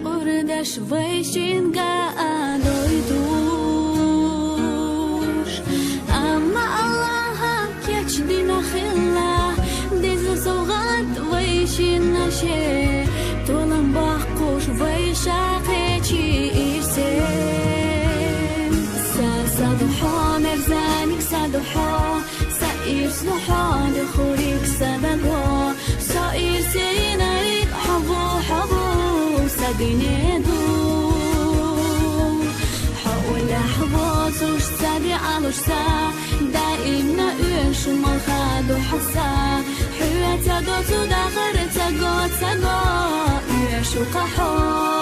قردش ویشین گادوی دوش اما الله کچ دینا خلا دیز سوغات ویشین نشه تولم باقوش ویشاقه چی ایرسیم سادوحا مرزانك سادوحا سائر سلوحا دخوريك سادقا سائر سيناريك حبو حبو سادينيدو حول حبو سوش سادي علوش سا دائمنا ايش مالخادو حسا حويتا دوتو داخر تاقو تاقو ايش وقحو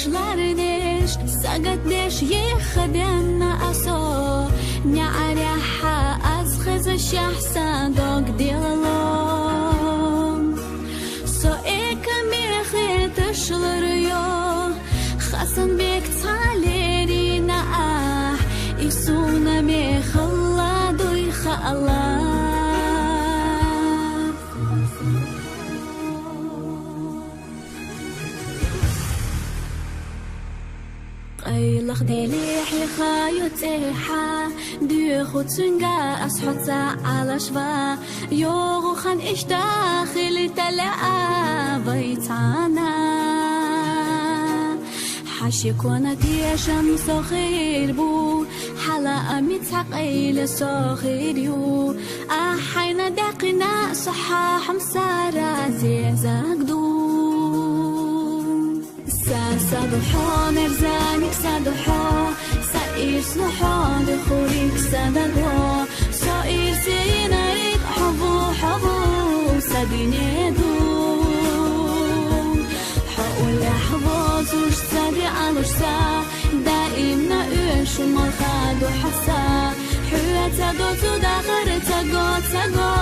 لاردش ساقتش يخدمنا أصو نعريحا أزخز الشحسا دوق ديالهم سو إيكا ميخي تشلريو خاصن بيك تعاليرينا إيسونا ميخلا دويخا الله قيلخ ديليح يخايو تيحا ديخو تنقا أسحوتا على شفا يوغو خان إش داخل تلاقا بيتانا حاشيكونا تيشم سخير بو حلا متحقيل سخير يو أحينا داقنا صحاح مسارا زيزاك دو سادوحا مرزانك سادوحا سائر سلوحا دخوريك سادقا سائر سيناريك حبو حبو سادينيدو حول حبو زوش سادي علوش سا دائمنا ايش مالخادو حسا حويتا دوتو داخر تاقو تاقو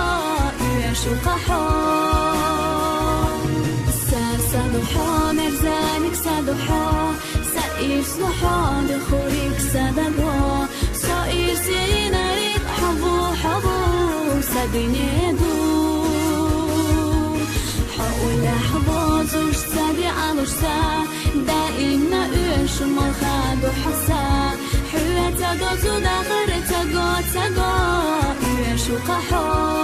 ايش وقحو سادوحا مرزانك سادوحا سائر سلوحا دخوريك سادقا سائر سيناريك حبو حبو سادينيدو حول حبو زوش سادي علوش سا دائمنا ايش مالخادو حسا حويتا دوتو داخر تاقو تاقو ايش وقحو